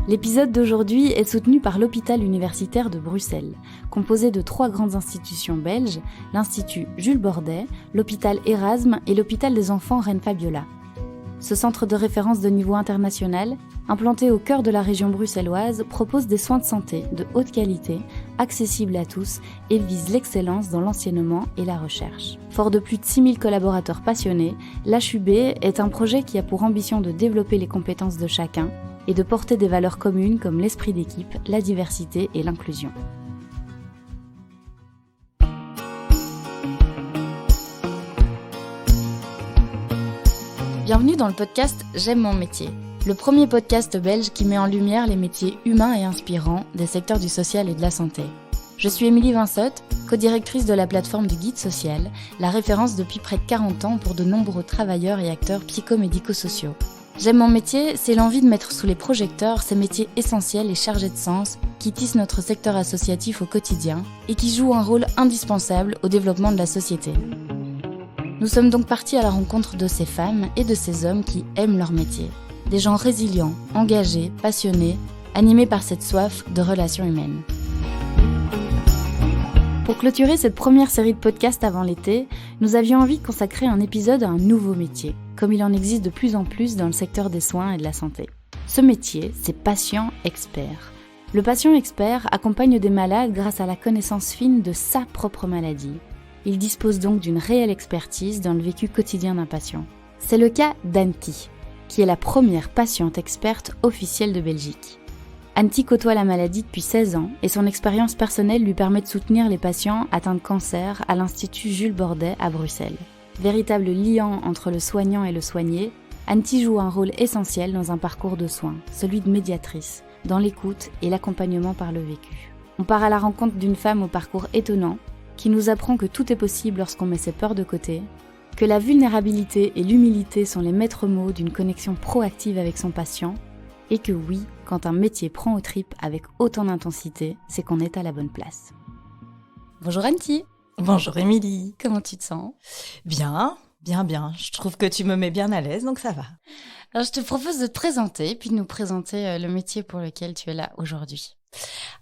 L'épisode d'aujourd'hui est soutenu par l'hôpital universitaire de Bruxelles, composé de 3 grandes institutions belges, l'Institut Jules Bordet, l'hôpital Erasme et l'hôpital des enfants Reine Fabiola. Ce centre de référence de niveau international, implanté au cœur de la région bruxelloise, propose des soins de santé de haute qualité, accessibles à tous et vise l'excellence dans l'enseignement et la recherche. Fort de plus de 6000 collaborateurs passionnés, l'HUB est un projet qui a pour ambition de développer les compétences de chacun et de porter des valeurs communes comme l'esprit d'équipe, la diversité et l'inclusion. Bienvenue dans le podcast J'aime mon métier, le premier podcast belge qui met en lumière les métiers humains et inspirants des secteurs du social et de la santé. Je suis Émilie Vinsotte, co-directrice de la plateforme du Guide social, la référence depuis près de 40 ans pour de nombreux travailleurs et acteurs psychomédico-sociaux. J'aime mon métier, c'est l'envie de mettre sous les projecteurs ces métiers essentiels et chargés de sens qui tissent notre secteur associatif au quotidien et qui jouent un rôle indispensable au développement de la société. Nous sommes donc partis à la rencontre de ces femmes et de ces hommes qui aiment leur métier. Des gens résilients, engagés, passionnés, animés par cette soif de relations humaines. Pour clôturer cette première série de podcasts avant l'été, nous avions envie de consacrer un épisode à un nouveau métier, comme il en existe de plus en plus dans le secteur des soins et de la santé. Ce métier, c'est patient expert. Le patient expert accompagne des malades grâce à la connaissance fine de sa propre maladie. Il dispose donc d'une réelle expertise dans le vécu quotidien d'un patient. C'est le cas d'Anti, qui est la première patiente experte officielle de Belgique. Anti côtoie la maladie depuis 16 ans et son expérience personnelle lui permet de soutenir les patients atteints de cancer à l'Institut Jules Bordet à Bruxelles. Véritable liant entre le soignant et le soigné, Anti joue un rôle essentiel dans un parcours de soins, celui de médiatrice, dans l'écoute et l'accompagnement par le vécu. On part à la rencontre d'une femme au parcours étonnant, qui nous apprend que tout est possible lorsqu'on met ses peurs de côté, que la vulnérabilité et l'humilité sont les maîtres mots d'une connexion proactive avec son patient, et que oui, quand un métier prend aux tripes avec autant d'intensité, c'est qu'on est à la bonne place. Bonjour Anti. Bonjour Émilie. Comment tu te sens ? Bien. Je trouve que tu me mets bien à l'aise, donc ça va. Alors je te propose de te présenter, puis de nous présenter le métier pour lequel tu es là aujourd'hui.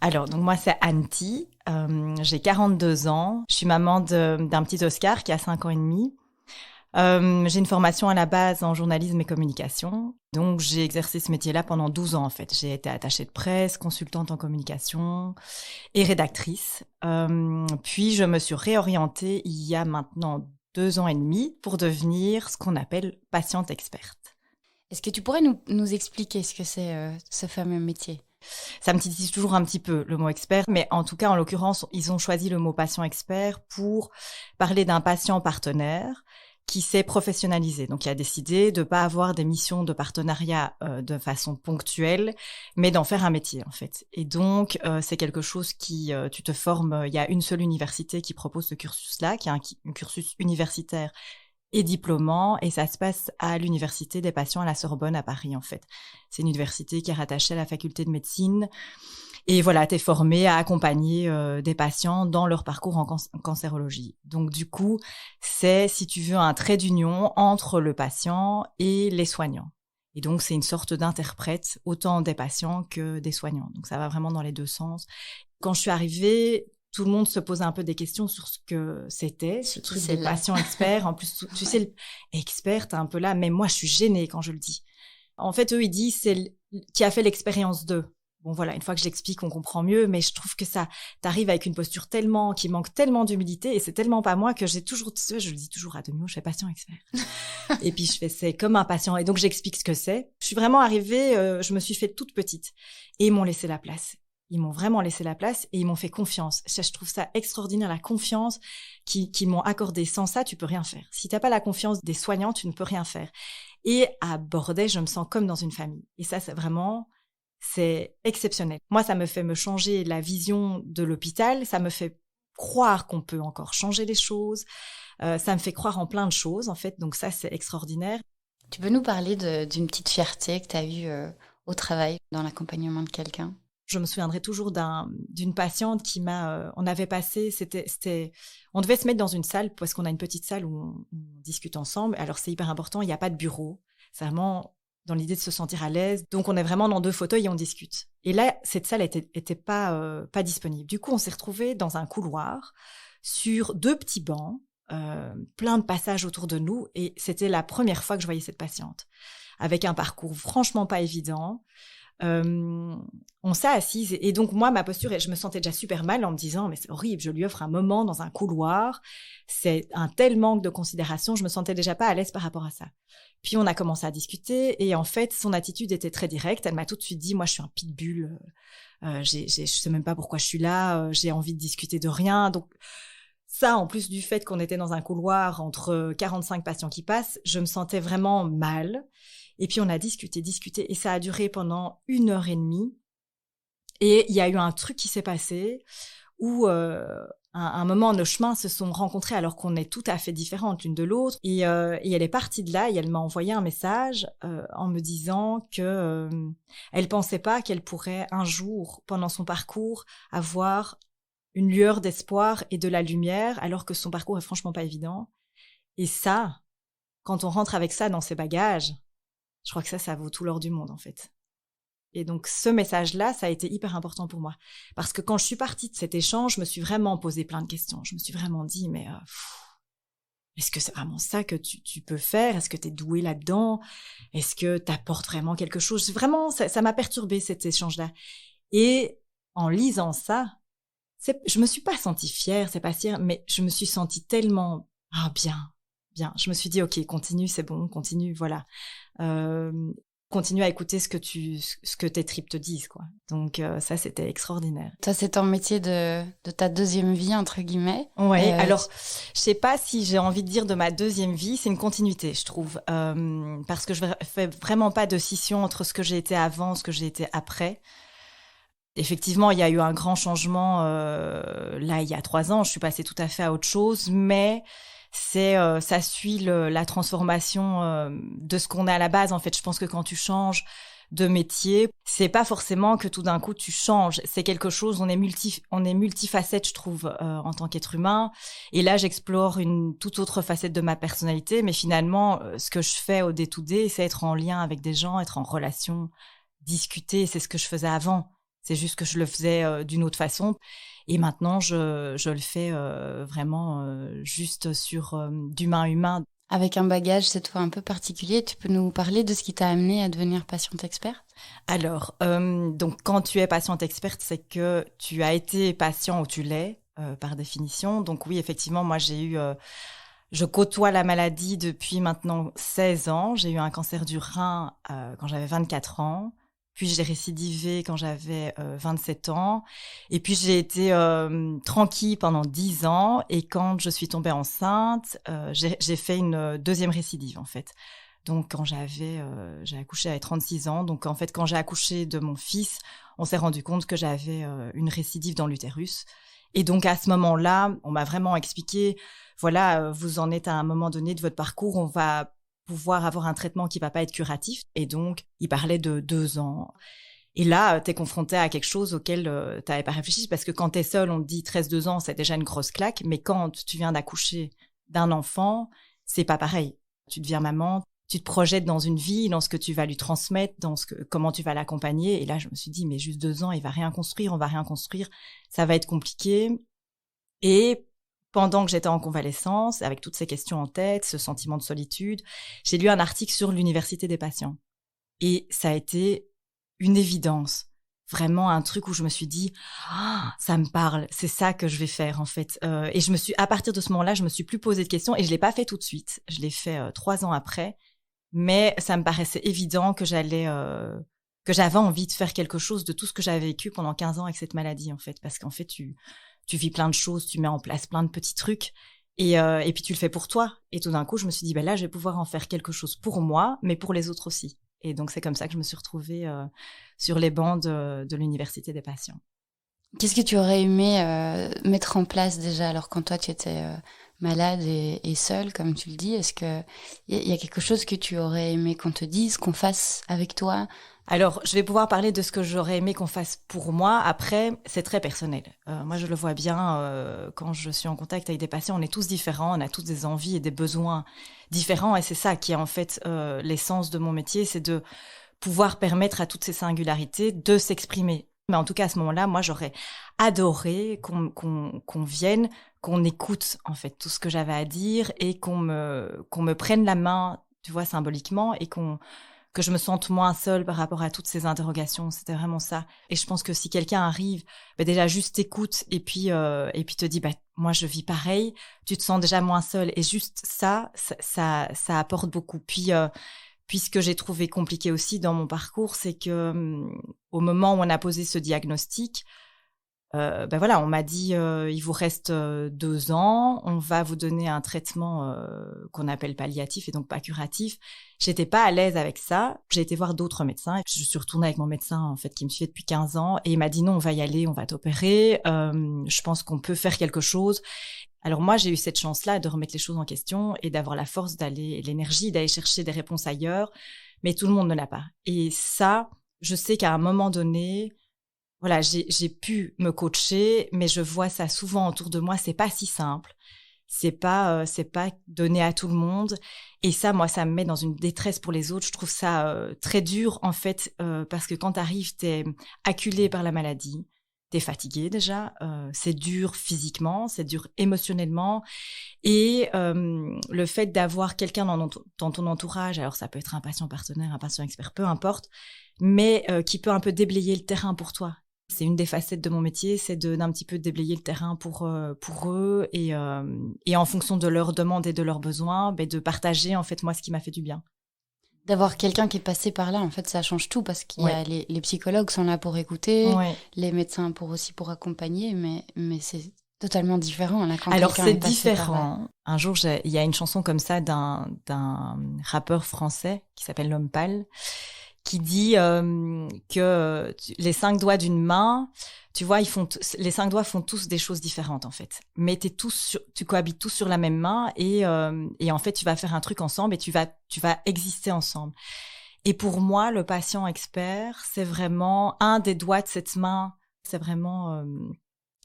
Alors, donc moi c'est Anti, j'ai 42 ans, je suis maman d'un petit Oscar qui a 5 ans et demi. J'ai une formation à la base en journalisme et communication, donc j'ai exercé ce métier-là pendant 12 ans en fait. J'ai été attachée de presse, consultante en communication et rédactrice. Puis je me suis réorientée il y a maintenant 2 ans et demi pour devenir ce qu'on appelle patiente experte. Est-ce que tu pourrais nous expliquer ce que c'est ce fameux métier ? Ça me titille toujours un petit peu, le mot expert, mais en tout cas, en l'occurrence, ils ont choisi le mot patient expert pour parler d'un patient partenaire qui s'est professionnalisé. Donc, il a décidé de ne pas avoir des missions de partenariat de façon ponctuelle, mais d'en faire un métier, en fait. Et donc, c'est quelque chose qui, tu te formes, il y a une seule université qui propose ce cursus-là, qui est un cursus universitaire et diplômant, et ça se passe à l'université des patients à la Sorbonne à Paris en fait. C'est une université qui est rattachée à la faculté de médecine et voilà, t'es formé à accompagner des patients dans leur parcours en cancérologie. Donc du coup, c'est si tu veux un trait d'union entre le patient et les soignants. Et donc c'est une sorte d'interprète autant des patients que des soignants. Donc ça va vraiment dans les deux sens. Quand je suis arrivée, tout le monde se posait un peu des questions sur ce que c'était, ce truc de patient expert. En plus, tu sais, expert, t'es un peu là, même moi, je suis gênée quand je le dis. En fait, eux, ils disent, c'est qui a fait l'expérience d'eux. Bon, voilà, une fois que je l'explique, on comprend mieux, mais je trouve que ça, t'arrives avec une posture qui manque tellement d'humilité, et c'est tellement pas moi que j'ai toujours, je le dis toujours à demi-mot, je fais patient expert. Et puis, je fais, c'est comme un patient, et donc j'explique ce que c'est. Je suis vraiment arrivée, je me suis fait toute petite, et ils m'ont laissé la place. Ils m'ont vraiment laissé la place et ils m'ont fait confiance. Je trouve ça extraordinaire, la confiance qu'ils m'ont accordée. Sans ça, tu peux rien faire. Si t'as pas la confiance des soignants, tu ne peux rien faire. Et à Bordet, je me sens comme dans une famille. Et ça, c'est exceptionnel. Moi, ça me fait me changer la vision de l'hôpital. Ça me fait croire qu'on peut encore changer les choses. Ça me fait croire en plein de choses, en fait. Donc ça, c'est extraordinaire. Tu peux nous parler d'une petite fierté que tu as eue au travail, dans l'accompagnement de quelqu'un ? Je me souviendrai toujours d'une patiente qui on avait passé, on devait se mettre dans une salle parce qu'on a une petite salle où on discute ensemble. Alors c'est hyper important, il n'y a pas de bureau. C'est vraiment dans l'idée de se sentir à l'aise. Donc, on est vraiment dans 2 fauteuils et on discute. Et là, cette salle était pas disponible. Du coup, on s'est retrouvés dans un couloir sur 2 petits bancs, plein de passages autour de nous. Et c'était la première fois que je voyais cette patiente, avec un parcours franchement pas évident. On s'est assises et donc moi ma posture, je me sentais déjà super mal en me disant mais c'est horrible, je lui offre un moment dans un couloir, c'est un tel manque de considération, je me sentais déjà pas à l'aise par rapport à ça. Puis on a commencé à discuter et en fait son attitude était très directe, elle m'a tout de suite dit moi je suis un pitbull, je sais même pas pourquoi je suis là, j'ai envie de discuter de rien. Donc ça, en plus du fait qu'on était dans un couloir entre 45 patients qui passent, je me sentais vraiment mal. Et puis on a discuté, et ça a duré pendant 1h30. Et il y a eu un truc qui s'est passé où un moment nos chemins se sont rencontrés alors qu'on est tout à fait différentes l'une de l'autre. Et elle est partie de là et elle m'a envoyé un message en me disant que elle pensait pas qu'elle pourrait un jour, pendant son parcours, avoir une lueur d'espoir et de la lumière, alors que son parcours est franchement pas évident. Et ça, quand on rentre avec ça dans ses bagages, je crois que ça vaut tout l'or du monde, en fait. Et donc, ce message-là, ça a été hyper important pour moi. Parce que quand je suis partie de cet échange, je me suis vraiment posé plein de questions. Je me suis vraiment dit, mais est-ce que c'est vraiment ça que tu peux faire? Est-ce que tu es douée là-dedans? Est-ce que tu apportes vraiment quelque chose? Vraiment, ça m'a perturbée, cet échange-là. Et en lisant ça, je me suis pas sentie fière, c'est pas sûr, mais je me suis sentie tellement bien. Je me suis dit ok, continue, c'est bon, continue, voilà. Continue à écouter ce que tes tripes te disent, quoi. Donc ça, c'était extraordinaire. Ça, c'est ton métier de ta deuxième vie, entre guillemets. Ouais. Alors, je sais pas si j'ai envie de dire de ma deuxième vie, c'est une continuité, je trouve, parce que je fais vraiment pas de scission entre ce que j'ai été avant, ce que j'ai été après. Effectivement, il y a eu un grand changement. Là, il y a 3 ans, je suis passée tout à fait à autre chose, mais ça suit la transformation de ce qu'on est à la base. En fait, je pense que quand tu changes de métier, c'est pas forcément que tout d'un coup tu changes. C'est quelque chose. On est multifacette, je trouve, en tant qu'être humain. Et là, j'explore une toute autre facette de ma personnalité. Mais finalement, ce que je fais au day-to-day, c'est être en lien avec des gens, être en relation, discuter. C'est ce que je faisais avant. C'est juste que je le faisais d'une autre façon. Et maintenant, je le fais vraiment juste sur d'humain à humain. Avec un bagage cette fois un peu particulier, tu peux nous parler de ce qui t'a amené à devenir patiente experte? Alors, donc quand tu es patiente experte, c'est que tu as été patient ou tu l'es, par définition. Donc oui, effectivement, moi je côtoie la maladie depuis maintenant 16 ans. J'ai eu un cancer du rein quand j'avais 24 ans. Puis j'ai récidivé quand j'avais 27 ans. Et puis j'ai été tranquille pendant 10 ans. Et quand je suis tombée enceinte, j'ai fait une deuxième récidive, en fait. Donc quand j'ai accouché à 36 ans. Donc en fait, quand j'ai accouché de mon fils, on s'est rendu compte que j'avais une récidive dans l'utérus. Et donc à ce moment-là, on m'a vraiment expliqué, voilà, vous en êtes à un moment donné de votre parcours, on va pouvoir avoir un traitement qui va pas être curatif. Et donc, il parlait de 2 ans. Et là, t'es confronté à quelque chose auquel t'avais pas réfléchi, parce que quand t'es seule, on te dit 13-2 ans, c'est déjà une grosse claque. Mais quand tu viens d'accoucher d'un enfant, c'est pas pareil. Tu deviens maman, tu te projettes dans une vie, dans ce que tu vas lui transmettre, comment tu vas l'accompagner. Et là, je me suis dit, mais juste 2 ans, on va rien construire, ça va être compliqué. Et pendant que j'étais en convalescence, avec toutes ces questions en tête, ce sentiment de solitude, j'ai lu un article sur l'université des patients. Et ça a été une évidence. Vraiment un truc où je me suis dit, ça me parle, c'est ça que je vais faire, en fait. Et à partir de ce moment-là, je me suis plus posé de questions et je l'ai pas fait tout de suite. Je l'ai fait 3 ans après. Mais ça me paraissait évident que j'avais envie de faire quelque chose de tout ce que j'avais vécu pendant 15 ans avec cette maladie, en fait. Parce qu'en fait, tu vis plein de choses, tu mets en place plein de petits trucs et puis tu le fais pour toi. Et tout d'un coup, je me suis dit, là, je vais pouvoir en faire quelque chose pour moi, mais pour les autres aussi. Et donc, c'est comme ça que je me suis retrouvée sur les bancs de l'université des patients. Qu'est-ce que tu aurais aimé mettre en place déjà, alors quand toi, tu étais malade et seule, comme tu le dis? Est-ce qu'il y a quelque chose que tu aurais aimé qu'on te dise, qu'on fasse avec toi Alors, je vais pouvoir parler de ce que j'aurais aimé qu'on fasse pour moi. Après, c'est très personnel. Moi, je le vois bien quand je suis en contact avec des patients. On est tous différents, on a tous des envies et des besoins différents. Et c'est ça qui est en fait l'essence de mon métier, c'est de pouvoir permettre à toutes ces singularités de s'exprimer. Mais en tout cas, à ce moment-là, moi, j'aurais adoré qu'on vienne, qu'on écoute en fait tout ce que j'avais à dire et qu'on me prenne la main, tu vois, symboliquement, et que je me sente moins seule par rapport à toutes ces interrogations. C'était vraiment ça. Et je pense que si quelqu'un arrive, déjà juste t'écoute et puis te dit, moi je vis pareil, tu te sens déjà moins seule. Et juste ça apporte beaucoup. Puis ce que j'ai trouvé compliqué aussi dans mon parcours, c'est que au moment où on a posé ce diagnostic, on m'a dit il vous reste 2 ans, on va vous donner un traitement qu'on appelle palliatif et donc pas curatif. J'étais pas à l'aise avec ça. J'ai été voir d'autres médecins. Je suis retournée avec mon médecin en fait qui me suivait depuis 15 ans et il m'a dit non, on va y aller, on va t'opérer. Je pense qu'on peut faire quelque chose. Alors moi, j'ai eu cette chance-là de remettre les choses en question et d'avoir la force l'énergie d'aller chercher des réponses ailleurs, mais tout le monde ne l'a pas. Et ça, je sais qu'à un moment donné, voilà, j'ai pu me coacher, mais je vois ça souvent autour de moi. C'est pas si simple. C'est pas donné à tout le monde. Et ça, moi, ça me met dans une détresse pour les autres. Je trouve ça très dur, en fait, parce que quand t'arrives, t'es acculé par la maladie. T'es fatigué déjà. C'est dur physiquement, c'est dur émotionnellement. Et le fait d'avoir quelqu'un dans ton entourage, alors ça peut être un patient partenaire, un patient expert, peu importe, mais qui peut un peu déblayer le terrain pour toi. C'est une des facettes de mon métier, c'est d'un petit peu déblayer le terrain pour eux et en fonction de leurs demandes et de leurs besoins, de partager en fait moi ce qui m'a fait du bien. D'avoir quelqu'un qui est passé par là, en fait, ça change tout parce qu'il y a les psychologues sont là pour écouter, les médecins pour accompagner, mais c'est totalement différent là quand alors quelqu'un c'est est passé différent. par là. Un jour, il y a une chanson comme ça d'un rappeur français qui s'appelle L'Homme Pâle, qui dit que les 5 doigts d'une main, tu vois, les 5 doigts font tous des choses différentes en fait. Mais tu cohabites tous sur la même main et en fait tu vas faire un truc ensemble et tu vas exister ensemble. Et pour moi, le patient expert, c'est vraiment un des doigts de cette main. C'est vraiment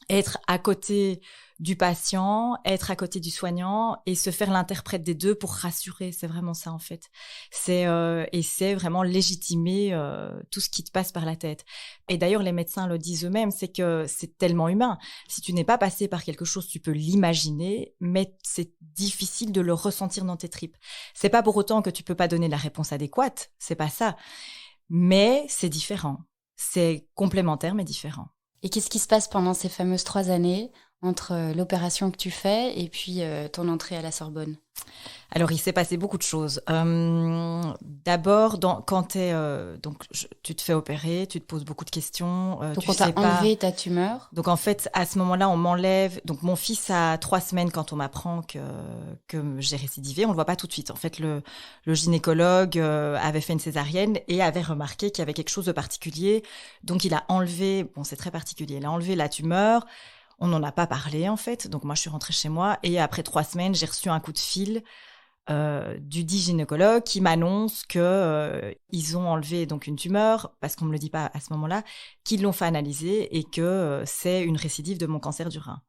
être à côté du patient, être à côté du soignant et se faire l'interprète des deux pour rassurer. C'est vraiment ça en fait. C'est vraiment légitimer tout ce qui te passe par la tête. Et d'ailleurs, les médecins le disent eux-mêmes, c'est que c'est tellement humain. Si tu n'es pas passé par quelque chose, tu peux l'imaginer, mais c'est difficile de le ressentir dans tes tripes. C'est pas pour autant que tu peux pas donner la réponse adéquate. C'est pas ça. Mais c'est différent. C'est complémentaire mais différent. Et qu'est-ce qui se passe pendant ces fameuses 3 années entre l'opération que tu fais et puis ton entrée à la Sorbonne? Alors, il s'est passé beaucoup de choses. D'abord, quand tu te fais opérer, tu te poses beaucoup de questions. Donc, on t'a enlevé ta tumeur. Donc, en fait, à ce moment-là, on m'enlève. Donc, mon fils a 3 semaines quand on m'apprend que j'ai récidivé. On le voit pas tout de suite. En fait, le gynécologue avait fait une césarienne et avait remarqué qu'il y avait quelque chose de particulier. Donc, il a enlevé. Bon, c'est très particulier. Il a enlevé la tumeur. On n'en a pas parlé, en fait. Donc, moi, je suis rentrée chez moi. Et après 3 semaines, j'ai reçu un coup de fil du dit gynécologue qui m'annonce que ils ont enlevé donc une tumeur, parce qu'on me le dit pas à ce moment-là, qu'ils l'ont fait analyser et que c'est une récidive de mon cancer du rein.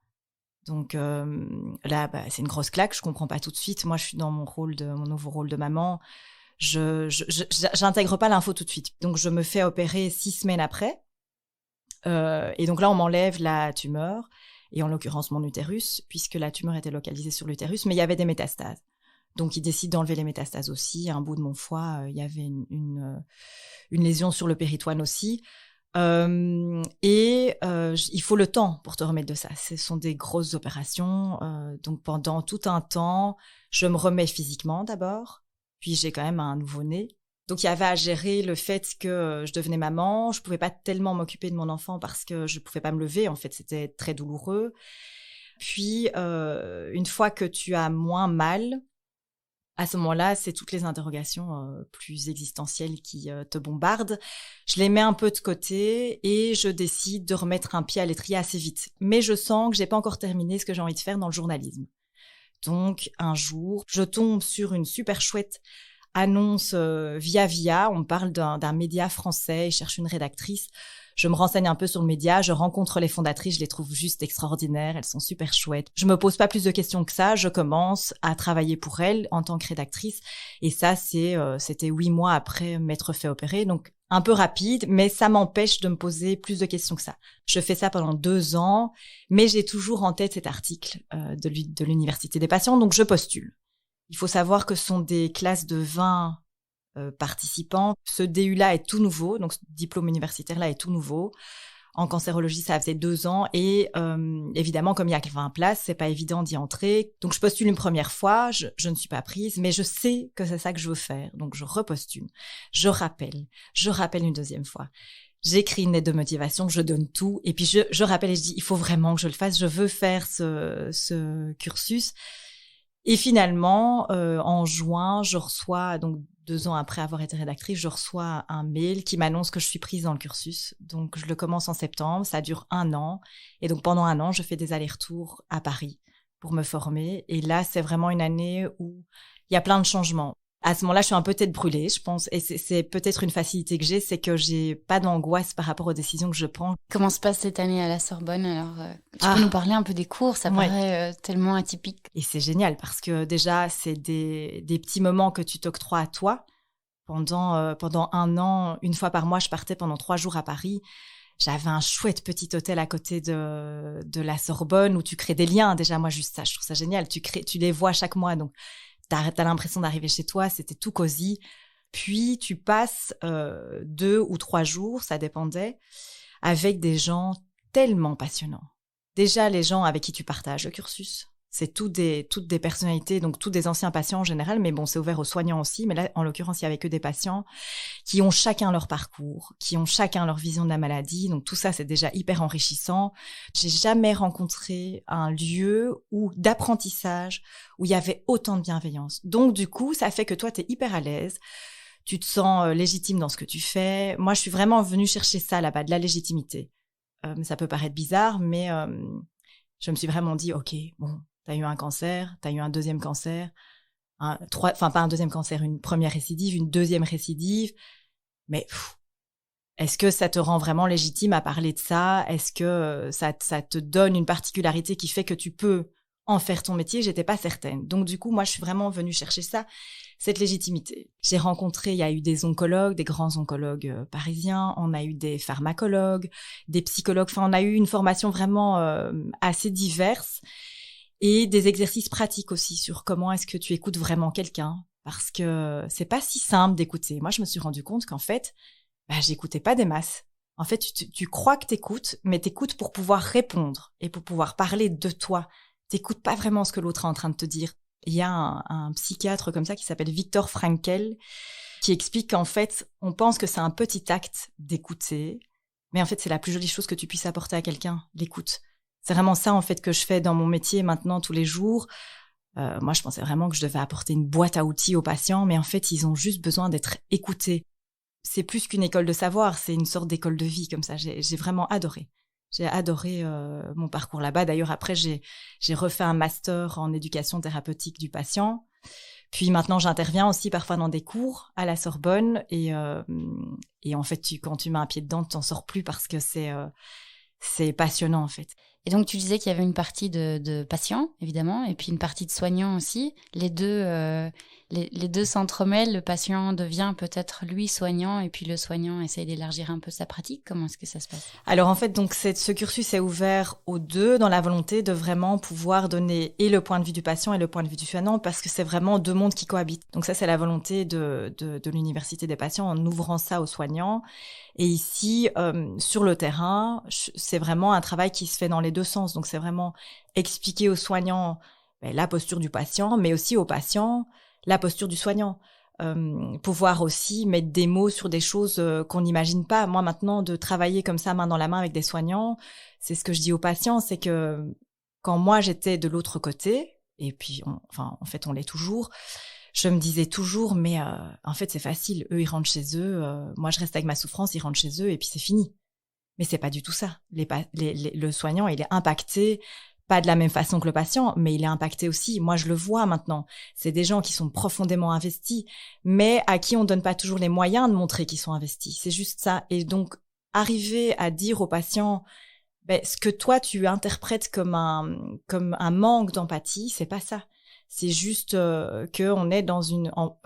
Donc là, c'est une grosse claque. Je comprends pas tout de suite. Moi, je suis dans mon nouveau rôle de maman. J'intègre pas l'info tout de suite. Donc, je me fais opérer 6 semaines après. Et donc là, on m'enlève la tumeur, et en l'occurrence mon utérus, puisque la tumeur était localisée sur l'utérus, mais il y avait des métastases. Donc, ils décident d'enlever les métastases aussi. À un bout de mon foie, il y avait une lésion sur le péritoine aussi. Il faut le temps pour te remettre de ça. Ce sont des grosses opérations. Donc, pendant tout un temps, je me remets physiquement d'abord. Puis, j'ai quand même un nouveau-né. Donc, il y avait à gérer le fait que je devenais maman. Je pouvais pas tellement m'occuper de mon enfant parce que je pouvais pas me lever. En fait, c'était très douloureux. Puis, une fois que tu as moins mal, à ce moment-là, c'est toutes les interrogations plus existentielles qui te bombardent. Je les mets un peu de côté et je décide de remettre un pied à l'étrier assez vite. Mais je sens que j'ai pas encore terminé ce que j'ai envie de faire dans le journalisme. Donc, un jour, je tombe sur une super chouette annonce via, on parle d'un média français, ils cherchent une rédactrice. Je me renseigne un peu sur le média, je rencontre les fondatrices, je les trouve juste extraordinaires, elles sont super chouettes. Je me pose pas plus de questions que ça, je commence à travailler pour elles en tant que rédactrice. Et ça, c'était 8 mois après m'être fait opérer, donc un peu rapide, mais ça m'empêche de me poser plus de questions que ça. Je fais ça pendant 2 ans, mais j'ai toujours en tête cet article de l'Université des patients, donc je postule. Il faut savoir que ce sont des classes de 20 participants. Ce DU-là est tout nouveau, donc ce diplôme universitaire-là est tout nouveau. En cancérologie, ça faisait 2 ans et évidemment, comme il y a 20 places, c'est pas évident d'y entrer. Donc, je postule une première fois, je ne suis pas prise, mais je sais que c'est ça que je veux faire. Donc, je repostule, je rappelle une deuxième fois. J'écris une lettre de motivation, je donne tout et puis je rappelle et je dis, il faut vraiment que je le fasse, je veux faire ce cursus. Et finalement, en juin, je reçois, donc 2 ans après avoir été rédactrice, je reçois un mail qui m'annonce que je suis prise dans le cursus. Donc, je le commence en septembre, ça dure 1 an. Et donc, pendant 1 an, je fais des allers-retours à Paris pour me former. Et là, c'est vraiment une année où il y a plein de changements. À ce moment-là, je suis un peu tête brûlée, je pense. Et c'est peut-être une facilité que j'ai, c'est que j'ai pas d'angoisse par rapport aux décisions que je prends. Comment se passe cette année à la Sorbonne? Alors, tu peux nous parler un peu des cours? Ça paraît tellement atypique. Et c'est génial parce que déjà, c'est des petits moments que tu t'octroies à toi. Pendant 1 an, une fois par mois, je partais pendant 3 jours à Paris. J'avais un chouette petit hôtel à côté de la Sorbonne où tu crées des liens. Déjà, moi, juste ça, je trouve ça génial. Tu les vois chaque mois, donc t'as l'impression d'arriver chez toi. C'était tout cosy. Puis, tu passes 2 ou 3 jours, ça dépendait, avec des gens tellement passionnants. Déjà, les gens avec qui tu partages le cursus, c'est toutes des personnalités, donc tous des anciens patients en général, mais bon, c'est ouvert aux soignants aussi. Mais là, en l'occurrence, il y avait que des patients qui ont chacun leur parcours, qui ont chacun leur vision de la maladie. Donc tout ça, c'est déjà hyper enrichissant. J'ai jamais rencontré un lieu d'apprentissage où il y avait autant de bienveillance. Donc du coup, ça fait que toi, t'es hyper à l'aise. Tu te sens légitime dans ce que tu fais. Moi, je suis vraiment venue chercher ça là-bas, de la légitimité. Ça peut paraître bizarre, mais je me suis vraiment dit, ok, bon, t'as eu un cancer, t'as eu un deuxième cancer, pas un deuxième cancer, une première récidive, une deuxième récidive, mais est-ce que ça te rend vraiment légitime à parler de ça? Est-ce que ça te donne une particularité qui fait que tu peux en faire ton métier? J'étais pas certaine. Donc du coup, moi, je suis vraiment venue chercher ça, cette légitimité. J'ai rencontré, il y a eu des oncologues, des grands oncologues parisiens, on a eu des pharmacologues, des psychologues, enfin, on a eu une formation vraiment assez diverse et des exercices pratiques aussi sur comment est-ce que tu écoutes vraiment quelqu'un, parce que c'est pas si simple d'écouter. Moi, je me suis rendu compte qu'en fait, j'écoutais pas des masses. En fait, tu crois que t'écoutes, mais t'écoutes pour pouvoir répondre et pour pouvoir parler de toi. T'écoutes pas vraiment ce que l'autre est en train de te dire. Il y a un psychiatre comme ça qui s'appelle Viktor Frankl qui explique qu'en fait, on pense que c'est un petit acte d'écouter, mais en fait, c'est la plus jolie chose que tu puisses apporter à quelqu'un, l'écoute. C'est vraiment ça, en fait, que je fais dans mon métier maintenant tous les jours. Moi, je pensais vraiment que je devais apporter une boîte à outils aux patients, mais en fait, ils ont juste besoin d'être écoutés. C'est plus qu'une école de savoir, c'est une sorte d'école de vie comme ça. J'ai vraiment adoré. J'ai adoré mon parcours là-bas. D'ailleurs, après, j'ai refait un master en éducation thérapeutique du patient. Puis maintenant, j'interviens aussi parfois dans des cours à la Sorbonne. Et en fait, quand tu mets un pied dedans, tu t'en sors plus parce que c'est passionnant, en fait. Et donc, tu disais qu'il y avait une partie de patients, évidemment, et puis une partie de soignants aussi. Les deux s'entremêlent. Le patient devient peut-être, lui, soignant, et puis le soignant essaye d'élargir un peu sa pratique. Comment est-ce que ça se passe? Alors, en fait, donc ce cursus est ouvert aux deux dans la volonté de vraiment pouvoir donner et le point de vue du patient et le point de vue du soignant, parce que c'est vraiment 2 mondes qui cohabitent. Donc ça, c'est la volonté de l'Université des patients en ouvrant ça aux soignants. Et ici, sur le terrain, c'est vraiment un travail qui se fait dans les 2 sens. Donc, c'est vraiment expliquer aux soignants la posture du patient, mais aussi aux patients la posture du soignant. Pouvoir aussi mettre des mots sur des choses qu'on n'imagine pas. Moi, maintenant, de travailler comme ça, main dans la main avec des soignants, c'est ce que je dis aux patients, c'est que quand moi, j'étais de l'autre côté, et puis, en fait, on l'est toujours, je me disais toujours, mais en fait, c'est facile. Eux, ils rentrent chez eux. Moi, je reste avec ma souffrance, ils rentrent chez eux et puis c'est fini. Mais c'est pas du tout ça. Le soignant, il est impacté Pas de la même façon que le patient, mais il est impacté aussi. Moi, je le vois maintenant. C'est des gens qui sont profondément investis, mais à qui on donne pas toujours les moyens de montrer qu'ils sont investis. C'est juste ça. Et donc, arriver à dire aux patients, ce que toi, tu interprètes comme un manque d'empathie, c'est pas ça. C'est juste qu'on est dans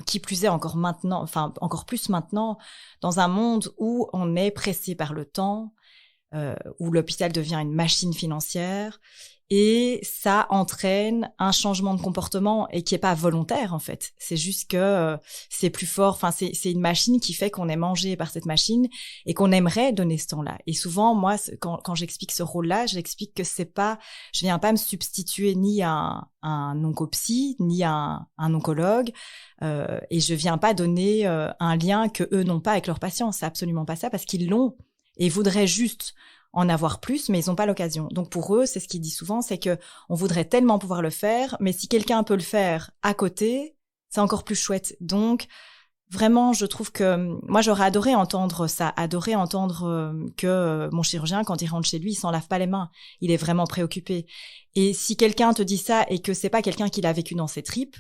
qui plus est encore maintenant, enfin encore plus maintenant, dans un monde où on est pressé par le temps, où l'hôpital devient une machine financière, et ça entraîne un changement de comportement et qui est pas volontaire en fait. C'est juste que c'est plus fort. Enfin, c'est une machine qui fait qu'on est mangé par cette machine et qu'on aimerait donner ce temps-là. Et souvent, moi, quand j'explique ce rôle-là, j'explique que c'est pas, je viens pas me substituer ni à un oncopsy ni à un oncologue, et je viens pas donner un lien que eux n'ont pas avec leurs patients. C'est absolument pas ça, parce qu'ils l'ont et voudraient juste en avoir plus, mais ils n'ont pas l'occasion. Donc pour eux, c'est ce qu'ils disent souvent, c'est que on voudrait tellement pouvoir le faire, mais si quelqu'un peut le faire à côté, c'est encore plus chouette. Donc vraiment, je trouve que moi, j'aurais adoré entendre ça, que mon chirurgien, quand il rentre chez lui, il s'en lave pas les mains. Il est vraiment préoccupé. Et si quelqu'un te dit ça et que c'est pas quelqu'un qui l'a vécu dans ses tripes,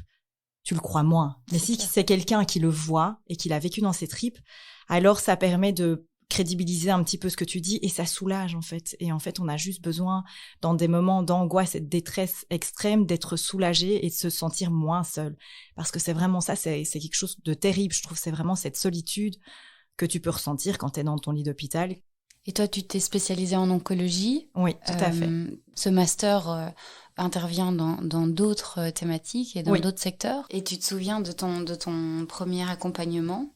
tu le crois moins. Mais si c'est quelqu'un qui le voit et qui l'a vécu dans ses tripes, alors ça permet de crédibiliser un petit peu ce que tu dis et ça soulage en fait. Et en fait, on a juste besoin, dans des moments d'angoisse et de détresse extrême, d'être soulagé et de se sentir moins seul. Parce que c'est vraiment ça, c'est quelque chose de terrible. Je trouve c'est vraiment cette solitude que tu peux ressentir quand tu es dans ton lit d'hôpital. Et toi, tu t'es spécialisée en oncologie. Oui, tout à fait. Ce master intervient dans d'autres thématiques et dans d'autres secteurs. Et tu te souviens de ton premier accompagnement ?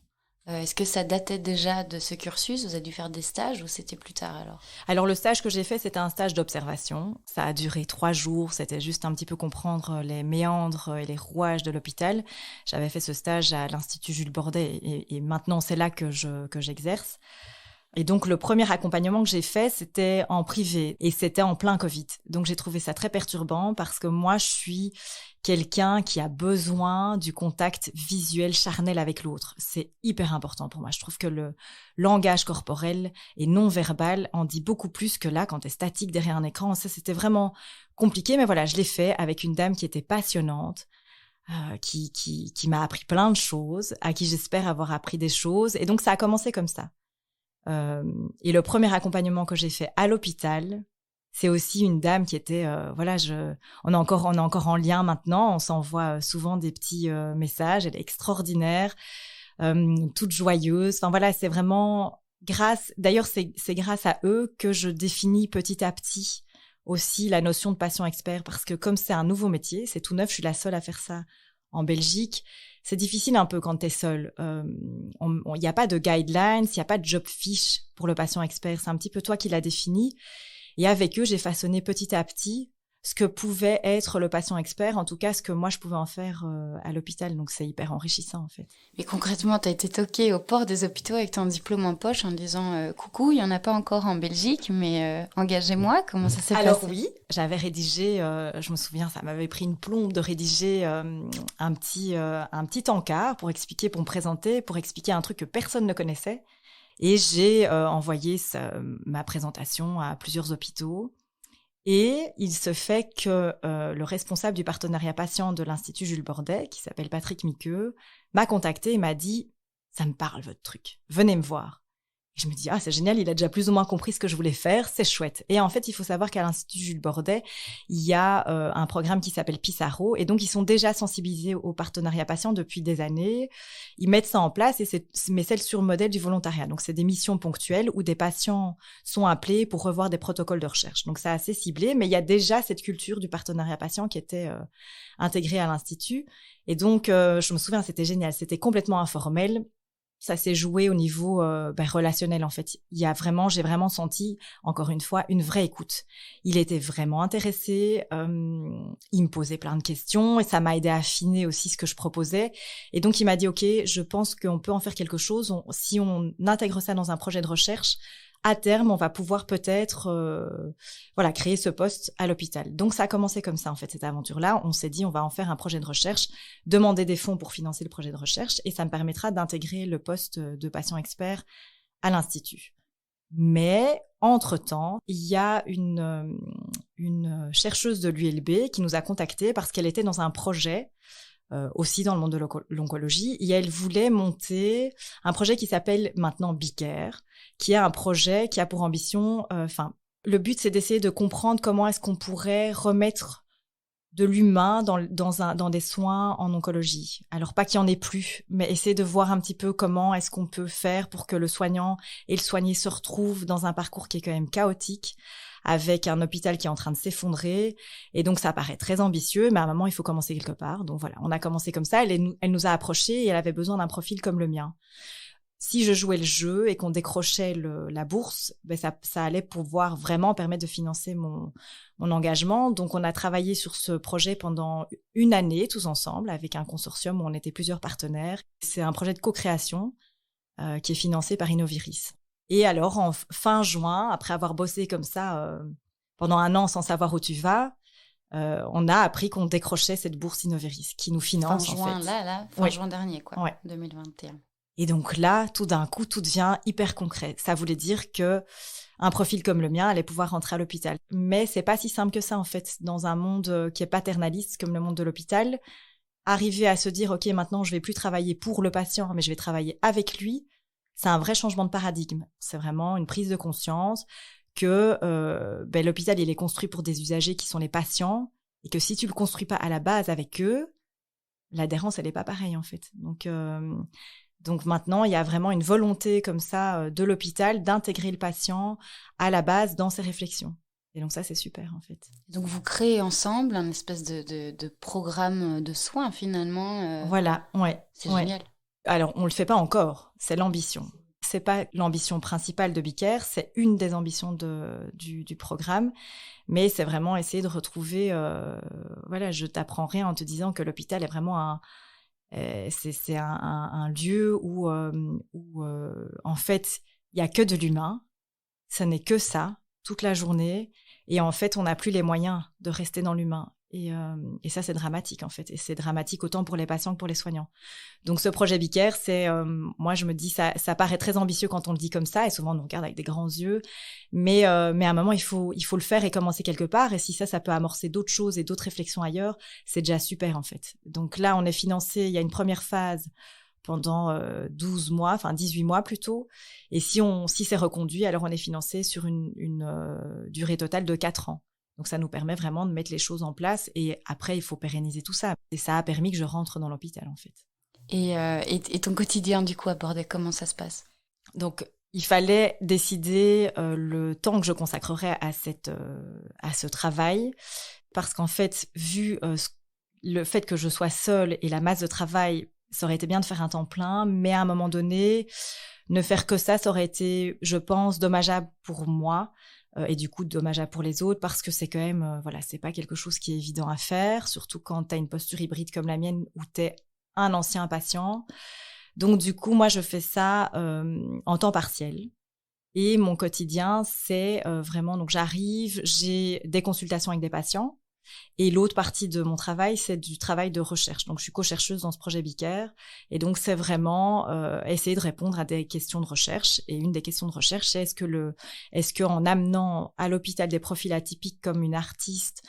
Est-ce que ça datait déjà de ce cursus ? Vous avez dû faire des stages ou c'était plus tard alors ? Alors le stage que j'ai fait, c'était un stage d'observation. Ça a duré 3 jours. C'était juste un petit peu comprendre les méandres et les rouages de l'hôpital. J'avais fait ce stage à l'Institut Jules Bordet et maintenant c'est là que j'exerce. Et donc, le premier accompagnement que j'ai fait, c'était en privé et c'était en plein Covid. Donc, j'ai trouvé ça très perturbant parce que moi, je suis quelqu'un qui a besoin du contact visuel charnel avec l'autre. C'est hyper important pour moi. Je trouve que le langage corporel et non verbal en dit beaucoup plus que là, quand t'es statique derrière un écran. Ça, c'était vraiment compliqué, mais voilà, je l'ai fait avec une dame qui était passionnante, qui m'a appris plein de choses, à qui j'espère avoir appris des choses. Et donc, ça a commencé comme ça. Et le premier accompagnement que j'ai fait à l'hôpital, c'est aussi une dame qui était, on est encore en lien maintenant, on s'envoie souvent des petits messages, elle est extraordinaire, toute joyeuse. Enfin voilà, c'est vraiment d'ailleurs c'est grâce à eux que je définis petit à petit aussi la notion de patient expert, parce que comme c'est un nouveau métier, c'est tout neuf, je suis la seule à faire ça en Belgique. C'est difficile un peu quand t'es seul. Il n'y a pas de guidelines, il n'y a pas de job fiche pour le patient expert. C'est un petit peu toi qui l'as défini. Et avec eux, j'ai façonné petit à petit ce que pouvait être le patient expert, en tout cas ce que moi je pouvais en faire à l'hôpital. Donc c'est hyper enrichissant en fait. Mais concrètement, tu as été toquée au port des hôpitaux avec ton diplôme en poche en disant coucou, il n'y en a pas encore en Belgique, mais engagez-moi. Comment ça s'est passé ? Alors oui, j'avais rédigé, je me souviens, ça m'avait pris une plombe de rédiger un petit encart pour me présenter, pour expliquer un truc que personne ne connaissait. Et j'ai envoyé ma présentation à plusieurs hôpitaux. Et il se fait que le responsable du partenariat patient de l'Institut Jules Bordet, qui s'appelle Patrick Miqueux, m'a contacté et m'a dit « Ça me parle, votre truc. Venez me voir. » Et je me dis « Ah, c'est génial, il a déjà plus ou moins compris ce que je voulais faire, c'est chouette. » Et en fait, il faut savoir qu'à l'Institut Jules Bordet, il y a un programme qui s'appelle Pissarro, et donc ils sont déjà sensibilisés au partenariat patient depuis des années. Ils mettent ça en place, mais c'est sur le modèle du volontariat. Donc c'est des missions ponctuelles où des patients sont appelés pour revoir des protocoles de recherche. Donc c'est assez ciblé, mais il y a déjà cette culture du partenariat patient qui était intégrée à l'Institut. Et donc, je me souviens, c'était génial, c'était complètement informel. Ça s'est joué au niveau relationnel en fait. J'ai vraiment senti, encore une fois, une vraie écoute. Il était vraiment intéressé, il me posait plein de questions et ça m'a aidé à affiner aussi ce que je proposais. Et donc il m'a dit ok, je pense qu'on peut en faire quelque chose. Si on intègre ça dans un projet de recherche, à terme, on va pouvoir peut-être créer ce poste à l'hôpital. Donc, ça a commencé comme ça, en fait, cette aventure-là. On s'est dit, on va en faire un projet de recherche, demander des fonds pour financer le projet de recherche, et ça me permettra d'intégrer le poste de patient expert à l'Institut. Mais, entre-temps, il y a une une chercheuse de l'ULB qui nous a contactés parce qu'elle était dans un projet aussi dans le monde de l'oncologie, et elle voulait monter un projet qui s'appelle maintenant BeCare, qui est un projet qui a pour ambition, le but c'est d'essayer de comprendre comment est-ce qu'on pourrait remettre de l'humain dans des soins en oncologie. Alors pas qu'il y en ait plus, mais essayer de voir un petit peu comment est-ce qu'on peut faire pour que le soignant et le soigné se retrouvent dans un parcours qui est quand même chaotique, avec un hôpital qui est en train de s'effondrer. Et donc, ça paraît très ambitieux, mais à un moment, il faut commencer quelque part. Donc voilà, on a commencé comme ça. Elle nous a approchés et elle avait besoin d'un profil comme le mien. Si je jouais le jeu et qu'on décrochait la bourse, ça allait pouvoir vraiment permettre de financer mon engagement. Donc, on a travaillé sur ce projet pendant 1 année, tous ensemble, avec un consortium où on était plusieurs partenaires. C'est un projet de co-création qui est financé par Innoviris. Et alors, en fin juin, après avoir bossé comme ça pendant 1 an sans savoir où tu vas, on a appris qu'on décrochait cette bourse Innoviris qui nous finance fin juin, en fait. Fin juin dernier, quoi, ouais. 2021. Et donc là, tout d'un coup, tout devient hyper concret. Ça voulait dire que un profil comme le mien allait pouvoir rentrer à l'hôpital. Mais c'est pas si simple que ça en fait. Dans un monde qui est paternaliste comme le monde de l'hôpital, arriver à se dire ok, maintenant je vais plus travailler pour le patient, mais je vais travailler avec lui. C'est un vrai changement de paradigme. C'est vraiment une prise de conscience que l'hôpital, il est construit pour des usagers qui sont les patients et que si tu le construis pas à la base avec eux, l'adhérence, elle est pas pareille en fait. Donc maintenant, il y a vraiment une volonté comme ça de l'hôpital d'intégrer le patient à la base dans ses réflexions. Et donc ça, c'est super en fait. Donc vous créez ensemble un espèce de programme de soins finalement. Voilà, ouais. C'est génial. Alors, on le fait pas encore, c'est l'ambition. C'est pas l'ambition principale de BeCare, c'est une des ambitions du programme, mais c'est vraiment essayer de retrouver. Je t'apprends rien en te disant que l'hôpital est vraiment c'est un lieu où en fait il y a que de l'humain, ça n'est que ça toute la journée, et en fait on n'a plus les moyens de rester dans l'humain. Et ça, c'est dramatique, en fait. Et c'est dramatique autant pour les patients que pour les soignants. Donc, ce projet BeCare, moi, je me dis, ça paraît très ambitieux quand on le dit comme ça. Et souvent, on nous regarde avec des grands yeux. Mais à un moment, il faut le faire et commencer quelque part. Et si ça peut amorcer d'autres choses et d'autres réflexions ailleurs, c'est déjà super, en fait. Donc là, on est financé. Il y a une première phase pendant 12 mois, enfin 18 mois plutôt. Et si c'est reconduit, alors on est financé sur une durée totale de 4 ans. Donc, ça nous permet vraiment de mettre les choses en place. Et après, il faut pérenniser tout ça. Et ça a permis que je rentre dans l'hôpital, en fait. Et ton quotidien, du coup, abordé, comment ça se passe ? Donc, il fallait décider le temps que je consacrerais à ce travail. Parce qu'en fait, vu le fait que je sois seule et la masse de travail, ça aurait été bien de faire un temps plein. Mais à un moment donné, ne faire que ça aurait été, je pense, dommageable pour moi. Et du coup dommageable pour les autres, parce que c'est quand même c'est pas quelque chose qui est évident à faire, surtout quand tu as une posture hybride comme la mienne où tu es un ancien patient. Donc du coup moi je fais ça en temps partiel, et mon quotidien c'est vraiment, donc j'arrive, j'ai des consultations avec des patients, et l'autre partie de mon travail, c'est du travail de recherche. Donc, je suis co-chercheuse dans ce projet BeCare. Et donc, c'est vraiment essayer de répondre à des questions de recherche. Et une des questions de recherche, c'est est-ce que en amenant à l'hôpital des profils atypiques comme une artiste,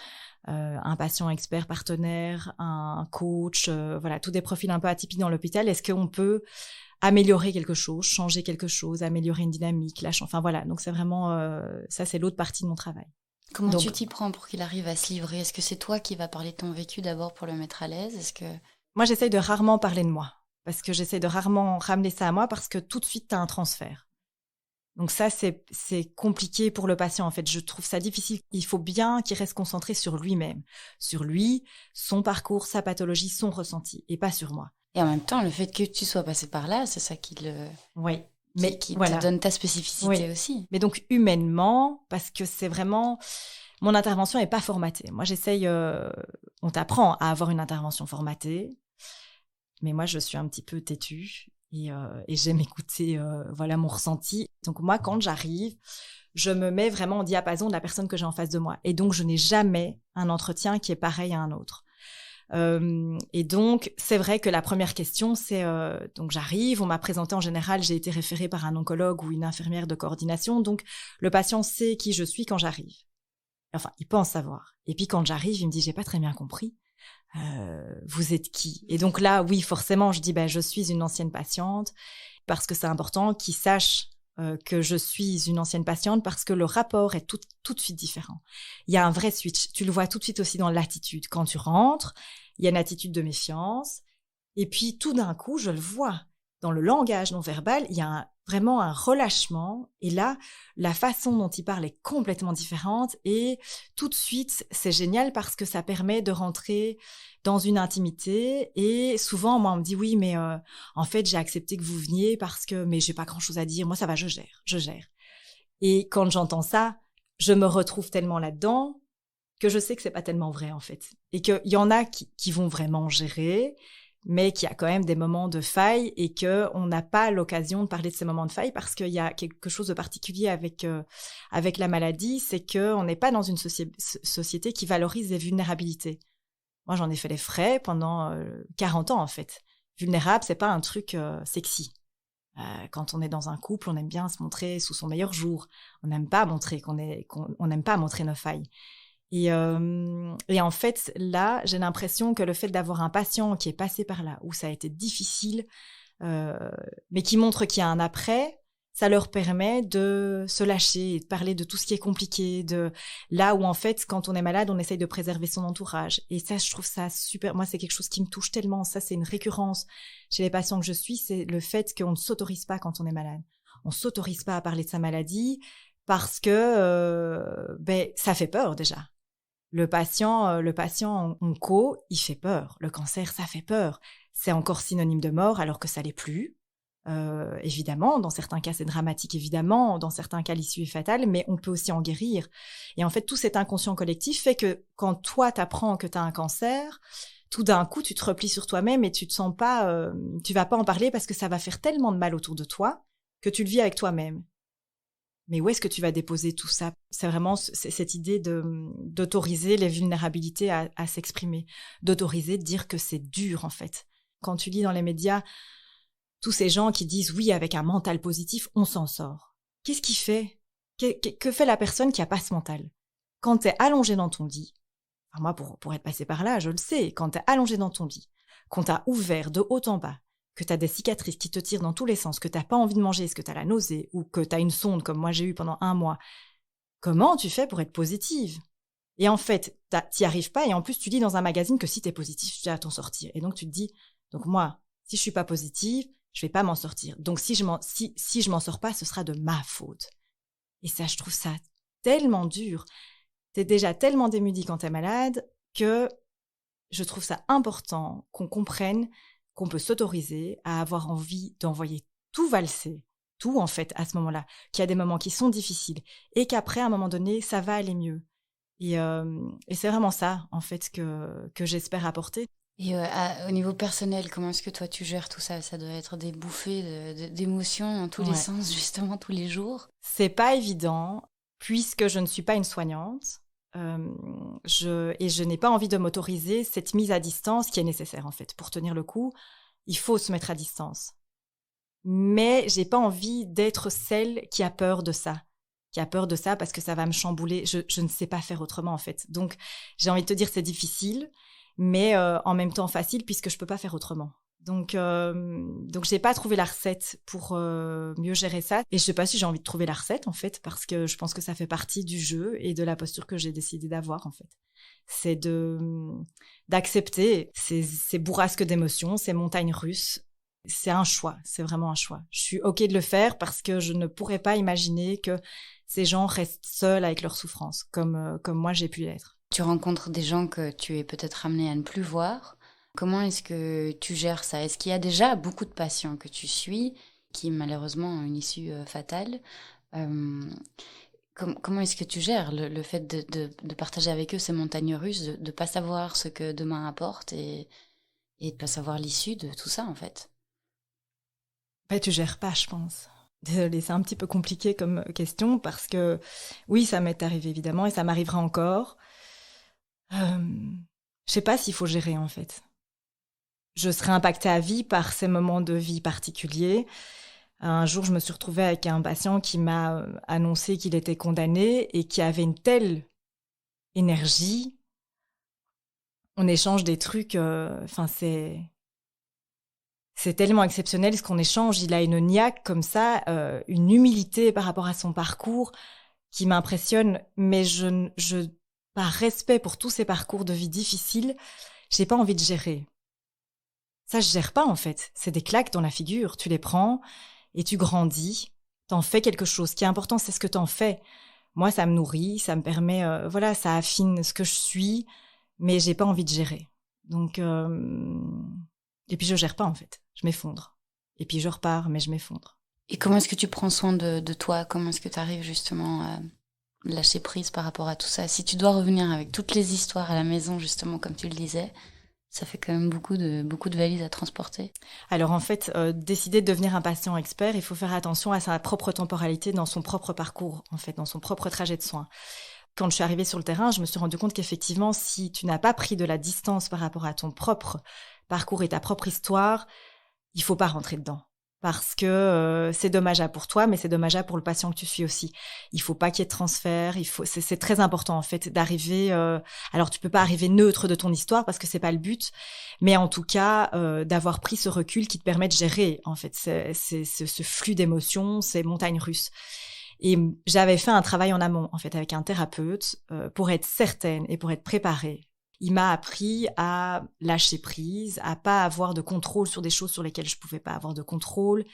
un patient expert partenaire, un coach, tous des profils un peu atypiques dans l'hôpital, est-ce qu'on peut améliorer quelque chose, changer quelque chose, améliorer une dynamique, donc c'est vraiment ça, c'est l'autre partie de mon travail. Comment tu t'y prends pour qu'il arrive à se livrer ? Est-ce que c'est toi qui vas parler de ton vécu d'abord pour le mettre à l'aise ? Moi, j'essaye de rarement parler de moi, parce que j'essaye de rarement ramener ça à moi, parce que tout de suite, tu as un transfert. Donc ça, c'est compliqué pour le patient, en fait. Je trouve ça difficile. Il faut bien qu'il reste concentré sur lui-même, sur lui, son parcours, sa pathologie, son ressenti, et pas sur moi. Et en même temps, le fait que tu sois passé par là, c'est ça qui le... Oui. Mais qui te donne ta spécificité aussi. Mais donc humainement, parce que c'est vraiment... Mon intervention n'est pas formatée. Moi, j'essaye... on t'apprend à avoir une intervention formatée, mais moi, je suis un petit peu têtue et j'aime écouter mon ressenti. Donc moi, quand j'arrive, je me mets vraiment en diapason de la personne que j'ai en face de moi. Et donc, je n'ai jamais un entretien qui est pareil à un autre. Et donc, c'est vrai que la première question, c'est donc j'arrive, on m'a présenté, en général, j'ai été référée par un oncologue ou une infirmière de coordination, donc le patient sait qui je suis quand j'arrive. Enfin, il pense savoir. Et puis quand j'arrive, il me dit, j'ai pas très bien compris. Vous êtes qui? Et donc là, oui, forcément, je dis, je suis une ancienne patiente parce que c'est important qu'il sache que je suis une ancienne patiente parce que le rapport est tout de suite différent. Il y a un vrai switch. Tu le vois tout de suite aussi dans l'attitude. Quand tu rentres, il y a une attitude de méfiance. Et puis, tout d'un coup, je le vois. Dans le langage non verbal, il y a vraiment un relâchement. Et là, la façon dont il parle est complètement différente. Et tout de suite, c'est génial parce que ça permet de rentrer dans une intimité. Et souvent, moi, on me dit, oui, mais en fait, j'ai accepté que vous veniez parce que, mais j'ai pas grand-chose à dire. Moi, ça va, je gère. Et quand j'entends ça, je me retrouve tellement là-dedans que je sais que c'est pas tellement vrai, en fait. Et qu'il y en a qui vont vraiment gérer, mais qu'il y a quand même des moments de faille et qu'on n'a pas l'occasion de parler de ces moments de faille parce qu'il y a quelque chose de particulier avec la maladie, c'est qu'on n'est pas dans une société qui valorise les vulnérabilités. Moi, j'en ai fait les frais pendant 40 ans, en fait. Vulnérable, c'est pas un truc sexy. Quand on est dans un couple, on aime bien se montrer sous son meilleur jour. On n'aime pas montrer on n'aime pas montrer nos failles. Et en fait, là, j'ai l'impression que le fait d'avoir un patient qui est passé par là, où ça a été difficile, mais qui montre qu'il y a un après, ça leur permet de se lâcher et de parler de tout ce qui est compliqué, de là où en fait, quand on est malade, on essaye de préserver son entourage. Et ça, je trouve ça super. Moi, c'est quelque chose qui me touche tellement. Ça, c'est une récurrence chez les patients que je suis, c'est le fait qu'on ne s'autorise pas quand on est malade. On s'autorise pas à parler de sa maladie parce que ça fait peur déjà. Le patient onco, il fait peur. Le cancer, ça fait peur. C'est encore synonyme de mort alors que ça l'est plus. Évidemment, dans certains cas, c'est dramatique, évidemment. Dans certains cas, l'issue est fatale, mais on peut aussi en guérir. Et en fait, tout cet inconscient collectif fait que quand toi, t'apprends que t'as un cancer, tout d'un coup, tu te replies sur toi-même et tu te sens pas, tu vas pas en parler parce que ça va faire tellement de mal autour de toi que tu le vis avec toi-même. Mais où est-ce que tu vas déposer tout ça? C'est vraiment cette idée d'autoriser les vulnérabilités à s'exprimer, d'autoriser de dire que c'est dur en fait. Quand tu lis dans les médias tous ces gens qui disent oui, avec un mental positif, on s'en sort. Qu'est-ce qui fait? Que fait la personne qui a pas ce mental? Quand tu es allongé dans ton lit, enfin moi pour être passé par là, je le sais, quand tu es allongé dans ton lit, qu'on t'a ouvert de haut en bas, que tu as des cicatrices qui te tirent dans tous les sens, que tu n'as pas envie de manger, que tu as la nausée, ou que tu as une sonde comme moi j'ai eu pendant 1 mois, comment tu fais pour être positive? Et en fait, t'y arrives pas, et en plus tu lis dans un magazine que si tu es positif, tu vas t'en sortir. Et donc tu te dis, donc moi, si je suis pas positive, je vais pas m'en sortir. Donc si je m'en sors pas, ce sera de ma faute. Et ça, je trouve ça tellement dur. T'es déjà tellement démuni quand t'es malade que je trouve ça important qu'on comprenne qu'on peut s'autoriser à avoir envie d'envoyer tout valser, tout en fait à ce moment-là, qu'il y a des moments qui sont difficiles et qu'après, à un moment donné, ça va aller mieux. Et c'est vraiment ça, en fait, que j'espère apporter. Et au niveau personnel, comment est-ce que toi tu gères tout ça? Ça doit être des bouffées d'émotions dans tous les sens, justement, tous les jours. C'est pas évident, puisque je ne suis pas une soignante. Je n'ai pas envie de m'autoriser cette mise à distance qui est nécessaire en fait. Pour tenir le coup, il faut se mettre à distance. Mais j'ai pas envie d'être celle qui a peur de ça. Qui a peur de ça parce que ça va me chambouler. Je ne sais pas faire autrement en fait. Donc j'ai envie de te dire c'est difficile, mais en même temps facile puisque je peux pas faire autrement. Donc j'ai pas trouvé la recette pour mieux gérer ça. Et je sais pas si j'ai envie de trouver la recette en fait, parce que je pense que ça fait partie du jeu et de la posture que j'ai décidé d'avoir en fait. C'est d'accepter ces bourrasques d'émotions, ces montagnes russes. C'est un choix, c'est vraiment un choix. Je suis ok de le faire parce que je ne pourrais pas imaginer que ces gens restent seuls avec leur souffrance, comme moi j'ai pu l'être. Tu rencontres des gens que tu es peut-être amené à ne plus voir. Comment est-ce que tu gères ça? Est-ce qu'il y a déjà beaucoup de patients que tu suis qui malheureusement ont une issue fatale? Comment est-ce que tu gères le fait de partager avec eux ces montagnes russes, de ne pas savoir ce que demain apporte et de ne pas savoir l'issue de tout ça en fait? Tu gères pas, je pense. Désolée, c'est un petit peu compliqué comme question parce que oui, ça m'est arrivé évidemment et ça m'arrivera encore. Je sais pas s'il faut gérer en fait. Je serai impactée à vie par ces moments de vie particuliers. Un jour, je me suis retrouvée avec un patient qui m'a annoncé qu'il était condamné et qui avait une telle énergie. On échange des trucs, c'est tellement exceptionnel ce qu'on échange. Il a une niaque comme ça, une humilité par rapport à son parcours qui m'impressionne. Mais par respect pour tous ces parcours de vie difficiles, j'ai pas envie de gérer. Ça, je gère pas en fait. C'est des claques dans la figure. Tu les prends et tu grandis. T'en fais quelque chose. Ce qui est important, c'est ce que t'en fais. Moi, ça me nourrit, ça me permet, ça affine ce que je suis, mais j'ai pas envie de gérer. Donc, et puis je gère pas en fait. Je m'effondre. Et puis je repars, mais je m'effondre. Et comment est-ce que tu prends soin de toi? Comment est-ce que tu arrives justement à lâcher prise par rapport à tout ça? Si tu dois revenir avec toutes les histoires à la maison, justement, comme tu le disais, ça fait quand même beaucoup de valises à transporter. Alors en fait, décider de devenir un patient expert, il faut faire attention à sa propre temporalité dans son propre parcours, en fait, dans son propre trajet de soins. Quand je suis arrivée sur le terrain, je me suis rendu compte qu'effectivement, si tu n'as pas pris de la distance par rapport à ton propre parcours et ta propre histoire, il faut pas rentrer dedans. Parce que c'est dommageable pour toi, mais c'est dommageable pour le patient que tu suis aussi. Il faut pas qu'il y ait de transfert. C'est très important en fait d'arriver. Alors tu peux pas arriver neutre de ton histoire parce que c'est pas le but, mais en tout cas d'avoir pris ce recul qui te permet de gérer en fait ce flux d'émotions, ces montagnes russes. Et j'avais fait un travail en amont en fait avec un thérapeute pour être certaine et pour être préparée. Il m'a appris à lâcher prise, à pas avoir de contrôle sur des choses sur lesquelles je pouvais pas avoir de contrôle.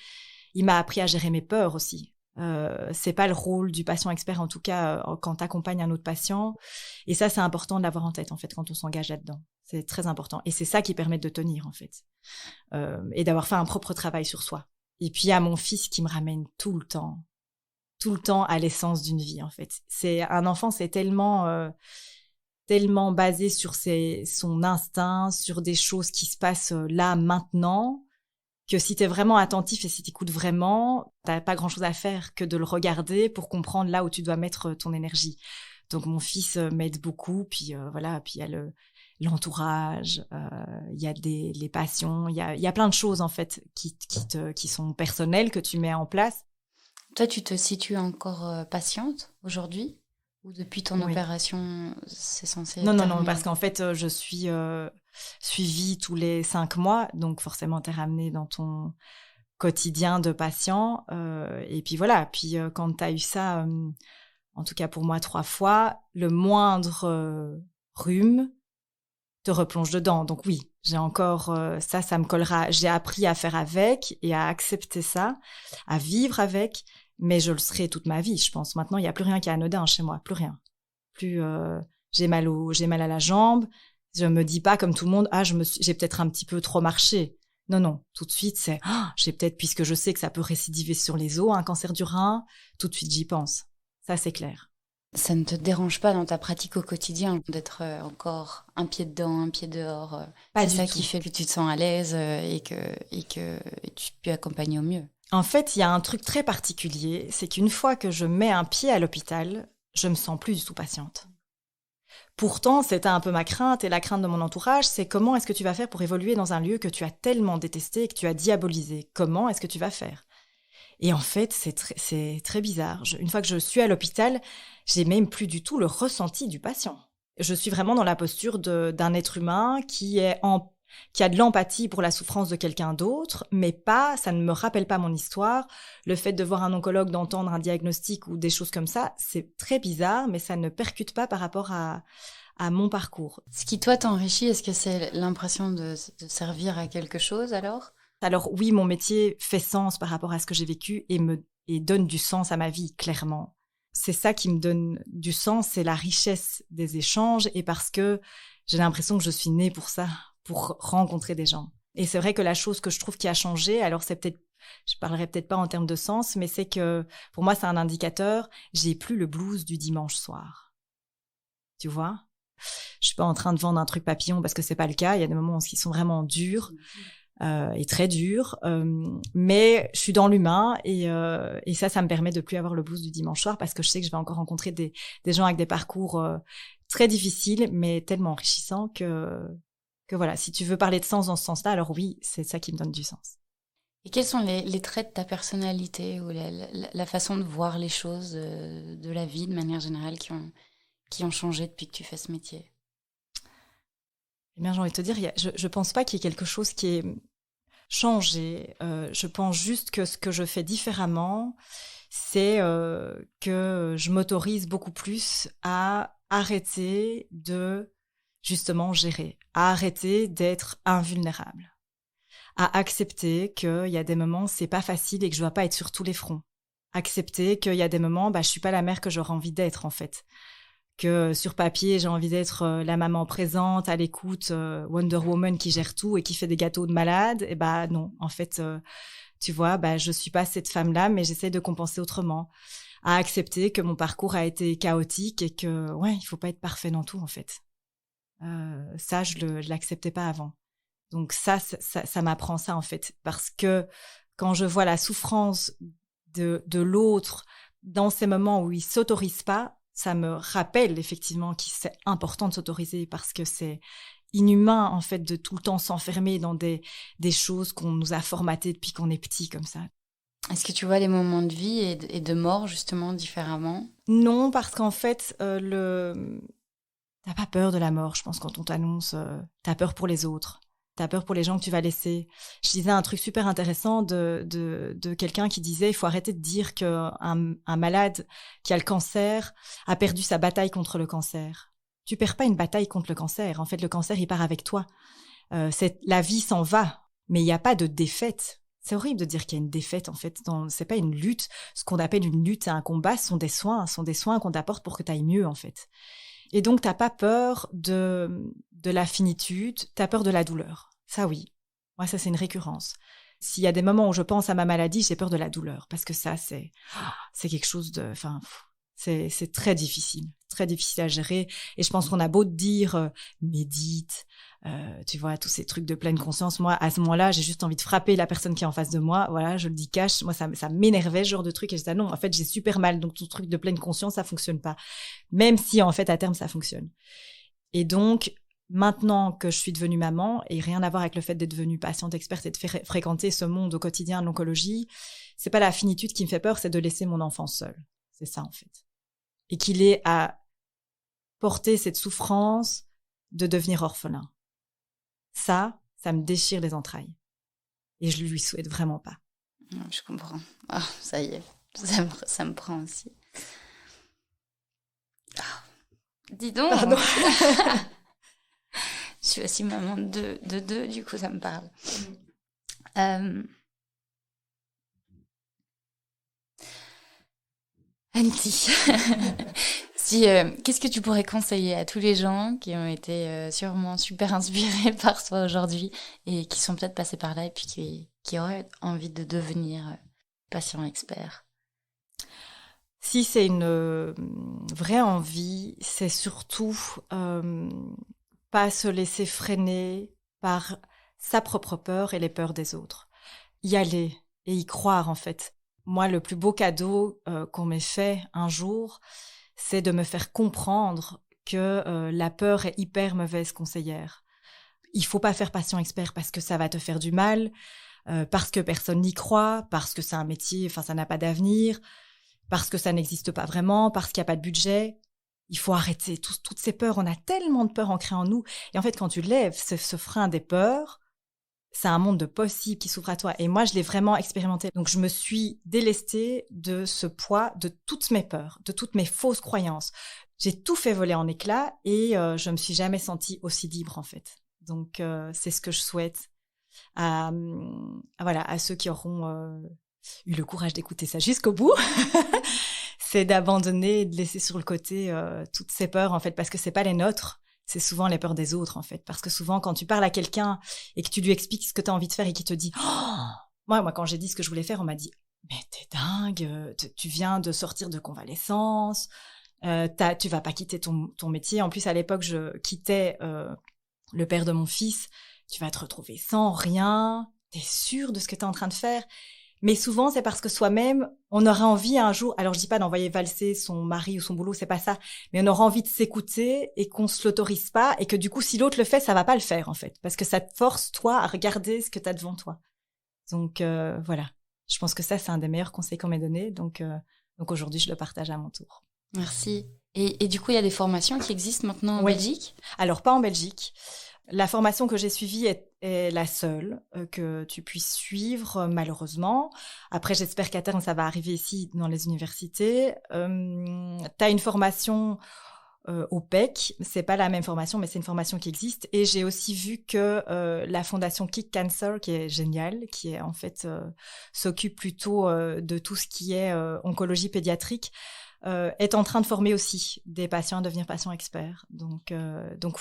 Il m'a appris à gérer mes peurs aussi. C'est pas le rôle du patient expert, en tout cas, quand t'accompagnes un autre patient. Et ça, c'est important de l'avoir en tête, en fait, quand on s'engage là-dedans. C'est très important. Et c'est ça qui permet de tenir, en fait. Et d'avoir fait un propre travail sur soi. Et puis, à mon fils qui me ramène tout le temps à l'essence d'une vie, en fait. Un enfant, c'est tellement basé sur son instinct, sur des choses qui se passent là, maintenant, que si t'es vraiment attentif et si t'écoutes vraiment, t'as pas grand-chose à faire que de le regarder pour comprendre là où tu dois mettre ton énergie. Donc mon fils m'aide beaucoup, puis puis il y a l'entourage, il y a les passions, il y a plein de choses en fait qui sont personnelles que tu mets en place. Toi, tu te situes encore patiente aujourd'hui? Ou depuis ton opération, c'est censé être Non, parce qu'en fait, je suis suivie tous les 5 mois, donc forcément, t'es ramenée dans ton quotidien de patient. Et puis voilà, quand t'as eu ça, en tout cas pour moi 3 fois, le moindre rhume te replonge dedans. Donc oui, j'ai encore ça me collera. J'ai appris à faire avec et à accepter ça, à vivre avec. Mais je le serai toute ma vie, je pense. Maintenant, il n'y a plus rien qui est anodin chez moi, plus rien. Plus j'ai mal à la jambe. Je me dis pas comme tout le monde, j'ai peut-être un petit peu trop marché. Non, tout de suite c'est j'ai peut-être, puisque je sais que ça peut récidiver sur les os, un cancer du rein. Tout de suite j'y pense. Ça c'est clair. Ça ne te dérange pas dans ta pratique au quotidien d'être encore un pied dedans, un pied dehors? C'est ça qui fait que tu te sens à l'aise et que tu peux accompagner au mieux. En fait, il y a un truc très particulier, c'est qu'une fois que je mets un pied à l'hôpital, je me sens plus du tout patiente. Pourtant, c'était un peu ma crainte et la crainte de mon entourage, c'est comment est-ce que tu vas faire pour évoluer dans un lieu que tu as tellement détesté et que tu as diabolisé? Comment est-ce que tu vas faire? Et en fait, c'est très bizarre. Une fois que je suis à l'hôpital, j'ai même plus du tout le ressenti du patient. Je suis vraiment dans la posture d'un être humain qui a de l'empathie pour la souffrance de quelqu'un d'autre, mais ça ne me rappelle pas mon histoire. Le fait de voir un oncologue, d'entendre un diagnostic ou des choses comme ça, c'est très bizarre, mais ça ne percute pas par rapport à mon parcours. Ce qui, toi, t'enrichit, est-ce que c'est l'impression de servir à quelque chose, alors? Alors oui, mon métier fait sens par rapport à ce que j'ai vécu et donne du sens à ma vie, clairement. C'est ça qui me donne du sens, c'est la richesse des échanges, et parce que j'ai l'impression que je suis née pour ça, pour rencontrer des gens. Et c'est vrai que la chose que je trouve qui a changé, alors je parlerai peut-être pas en termes de sens, mais c'est que pour moi c'est un indicateur, j'ai plus le blues du dimanche soir. Tu vois? Je suis pas en train de vendre un truc papillon parce que c'est pas le cas, il y a des moments qui sont vraiment durs. Et très durs, mais je suis dans l'humain et ça me permet de plus avoir le blues du dimanche soir parce que je sais que je vais encore rencontrer des gens avec des parcours très difficiles mais tellement enrichissants que voilà, si tu veux parler de sens dans ce sens-là, alors oui, c'est ça qui me donne du sens. Et quels sont les traits de ta personnalité ou la façon de voir les choses de la vie de manière générale qui qui ont changé depuis que tu fais ce métier? Eh bien, j'ai envie de te dire, je pense pas qu'il y ait quelque chose qui ait changé. Je pense juste que ce que je fais différemment, c'est que je m'autorise beaucoup plus à arrêter de justement gérer, à arrêter d'être invulnérable, à accepter qu'il y a des moments c'est pas facile et que je dois pas être sur tous les fronts, accepter qu'il y a des moments je suis pas la mère que j'aurais envie d'être en fait, que sur papier j'ai envie d'être la maman présente à l'écoute, Wonder Woman qui gère tout et qui fait des gâteaux de malade, et non en fait tu vois, je suis pas cette femme-là, mais j'essaie de compenser autrement. À accepter que mon parcours a été chaotique et que, il faut pas être parfait dans tout, en fait. Ça, je l'acceptais pas avant. Donc ça m'apprend ça, en fait. Parce que quand je vois la souffrance de l'autre dans ces moments où il s'autorise pas, ça me rappelle effectivement que c'est important de s'autoriser parce que c'est inhumain, en fait, de tout le temps s'enfermer dans des choses qu'on nous a formatées depuis qu'on est petit, comme ça. Est-ce que tu vois les moments de vie et de mort, justement, différemment? Non, parce qu'en fait, t'as pas peur de la mort, je pense, quand on t'annonce. T'as peur pour les autres. T'as peur pour les gens que tu vas laisser. Je disais un truc super intéressant de quelqu'un qui disait il faut arrêter de dire qu'un malade qui a le cancer a perdu sa bataille contre le cancer. Tu perds pas une bataille contre le cancer. En fait, le cancer, il part avec toi. La vie s'en va, mais il n'y a pas de défaite. C'est horrible de dire qu'il y a une défaite, en fait. C'est pas une lutte. Ce qu'on appelle une lutte, c'est un combat, ce sont des soins qu'on t'apporte pour que tu ailles mieux, en fait. Et donc, t'as pas peur de la finitude, t'as peur de la douleur. Ça, oui. Moi, ça, c'est une récurrence. S'il y a des moments où je pense à ma maladie, j'ai peur de la douleur. Parce que ça, c'est quelque chose de... c'est très difficile à gérer. Et je pense qu'on a beau te dire médite, tu vois, tous ces trucs de pleine conscience. Moi, à ce moment-là, j'ai juste envie de frapper la personne qui est en face de moi. Voilà, je le dis cash. Moi, ça m'énervait, ce genre de truc. Et je disais, non, en fait, j'ai super mal. Donc, ton truc de pleine conscience, ça fonctionne pas. Même si, en fait, à terme, ça fonctionne. Et donc, maintenant que je suis devenue maman, et rien à voir avec le fait d'être devenue patiente experte et de fréquenter ce monde au quotidien de l'oncologie, c'est pas la finitude qui me fait peur, c'est de laisser mon enfant seul. C'est ça, en fait. Et qu'il ait à porter cette souffrance de devenir orphelin. Ça me déchire les entrailles. Et je lui souhaite vraiment pas. Je comprends. Ça y est, ça me prend aussi. Dis donc. Pardon. Je suis aussi maman de deux, du coup ça me parle. Anti, qu'est-ce que tu pourrais conseiller à tous les gens qui ont été sûrement super inspirés par toi aujourd'hui et qui sont peut-être passés par là et puis qui auraient envie de devenir patient expert? Si c'est une vraie envie, c'est surtout pas se laisser freiner par sa propre peur et les peurs des autres. Y aller et y croire, en fait. Moi, le plus beau cadeau qu'on m'ait fait un jour, c'est de me faire comprendre que la peur est hyper mauvaise conseillère. Il faut pas faire patient expert parce que ça va te faire du mal, parce que personne n'y croit, parce que c'est un métier, ça n'a pas d'avenir, parce que ça n'existe pas vraiment, parce qu'il n'y a pas de budget. Il faut arrêter toutes ces peurs. On a tellement de peurs ancrées en nous. Et en fait, quand tu lèves ce frein des peurs, c'est un monde de possibles qui s'ouvre à toi. Et moi, je l'ai vraiment expérimenté. Donc, je me suis délestée de ce poids, de toutes mes peurs, de toutes mes fausses croyances. J'ai tout fait voler en éclats et je me suis jamais sentie aussi libre, en fait. Donc, c'est ce que je souhaite à ceux qui auront eu le courage d'écouter ça jusqu'au bout. C'est d'abandonner, de laisser sur le côté toutes ces peurs, en fait, parce que c'est pas les nôtres. C'est souvent les peurs des autres, en fait. Parce que souvent, quand tu parles à quelqu'un et que tu lui expliques ce que tu as envie de faire et qu'il te dit moi, quand j'ai dit ce que je voulais faire, on m'a dit « Mais t'es dingue, tu viens de sortir de convalescence, tu vas pas quitter ton métier. » En plus, à l'époque, je quittais le père de mon fils. « Tu vas te retrouver sans rien. T'es sûre de ce que t'es en train de faire ?» Mais souvent, c'est parce que soi-même, on aura envie un jour, alors je dis pas d'envoyer valser son mari ou son boulot, c'est pas ça, mais on aura envie de s'écouter et qu'on se l'autorise pas et que du coup, si l'autre le fait, ça va pas le faire en fait, parce que ça te force toi à regarder ce que t'as devant toi. Donc voilà, je pense que ça, c'est un des meilleurs conseils qu'on m'ait donné, donc aujourd'hui, je le partage à mon tour. Merci. Et du coup, il y a des formations qui existent maintenant en Belgique ? Alors, pas en Belgique. La formation que j'ai suivie est la seule que tu puisses suivre, malheureusement. Après, j'espère qu'à terme, ça va arriver ici dans les universités. Tu as une formation au PEC. C'est pas la même formation, mais c'est une formation qui existe. Et j'ai aussi vu que la fondation Kick Cancer, qui est géniale, qui est en fait s'occupe plutôt de tout ce qui est oncologie pédiatrique, est en train de former aussi des patients à devenir patients experts. Donc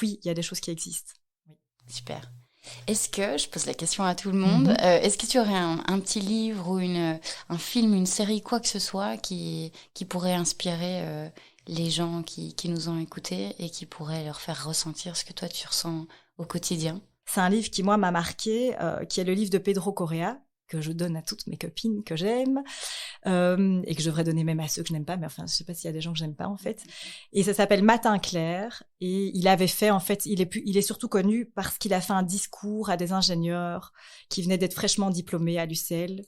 oui, il y a des choses qui existent. Oui. Super. Est-ce que, je pose la question à tout le monde, est-ce que tu aurais un petit livre ou un film, une série, quoi que ce soit qui pourrait inspirer les gens qui nous ont écoutés et qui pourrait leur faire ressentir ce que toi tu ressens au quotidien ? C'est un livre qui, moi, m'a marqué, qui est le livre de Pedro Correa, que je donne à toutes mes copines que j'aime, et que je devrais donner même à ceux que je n'aime pas, mais enfin, je sais pas s'il y a des gens que j'aime pas, en fait. Et ça s'appelle Matin clair, et il avait fait, en fait, il est surtout connu parce qu'il a fait un discours à des ingénieurs qui venaient d'être fraîchement diplômés à l'UCL,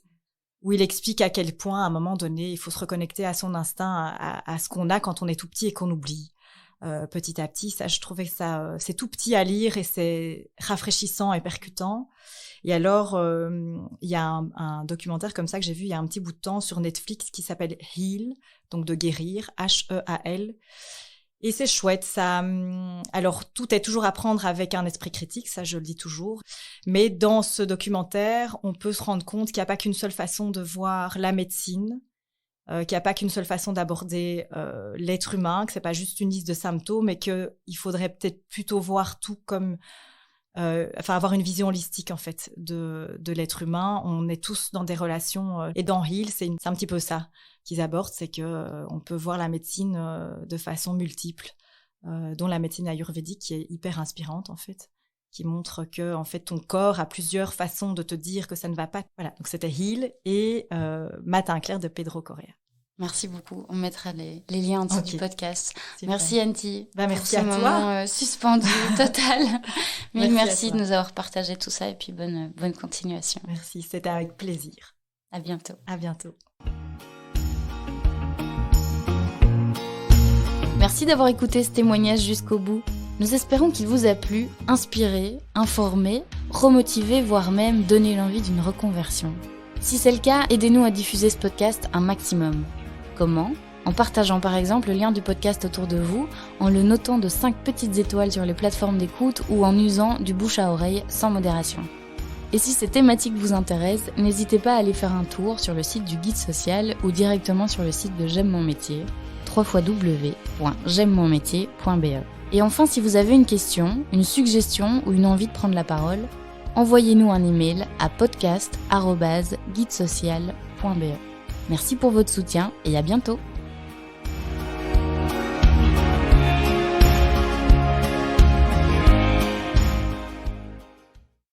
où il explique à quel point, à un moment donné, il faut se reconnecter à son instinct, à ce qu'on a quand on est tout petit et qu'on oublie. Petit à petit, ça, je trouvais que ça, c'est tout petit à lire et c'est rafraîchissant et percutant. Et alors, il y a un documentaire comme ça que j'ai vu il y a un petit bout de temps sur Netflix qui s'appelle Heal, donc de guérir, H-E-A-L. Et c'est chouette, ça. Alors, tout est toujours à prendre avec un esprit critique, ça je le dis toujours. Mais dans ce documentaire, on peut se rendre compte qu'il n'y a pas qu'une seule façon de voir la médecine, qu'il n'y a pas qu'une seule façon d'aborder l'être humain, que c'est pas juste une liste de symptômes, mais qu'il faudrait peut-être plutôt voir tout comme... avoir une vision holistique en fait de l'être humain. On est tous dans des relations et dans Heal, c'est un petit peu ça qu'ils abordent, c'est que on peut voir la médecine de façon multiple, dont la médecine ayurvédique qui est hyper inspirante en fait, qui montre que en fait ton corps a plusieurs façons de te dire que ça ne va pas. Voilà, donc c'était Heal et Matin clair de Pedro Correa. Merci beaucoup. On mettra les liens en dessous du podcast. Super. Merci Anty. Merci pour à ce toi. Moment suspendu total. Merci de toi. nous avoir partagé tout ça et puis bonne continuation. Merci, c'était avec plaisir. À bientôt. À bientôt. Merci d'avoir écouté ce témoignage jusqu'au bout. Nous espérons qu'il vous a plu, inspiré, informé, remotivé, voire même donné l'envie d'une reconversion. Si c'est le cas, aidez-nous à diffuser ce podcast un maximum. Comment ? En partageant par exemple le lien du podcast autour de vous, en le notant de 5 petites étoiles sur les plateformes d'écoute ou en usant du bouche à oreille sans modération. Et si ces thématiques vous intéressent, n'hésitez pas à aller faire un tour sur le site du Guide Social ou directement sur le site de J'aime mon métier, www.j'aimemonmétier.be. Et enfin, si vous avez une question, une suggestion ou une envie de prendre la parole, envoyez-nous un email à podcast@guidesocial.be. Merci pour votre soutien et à bientôt.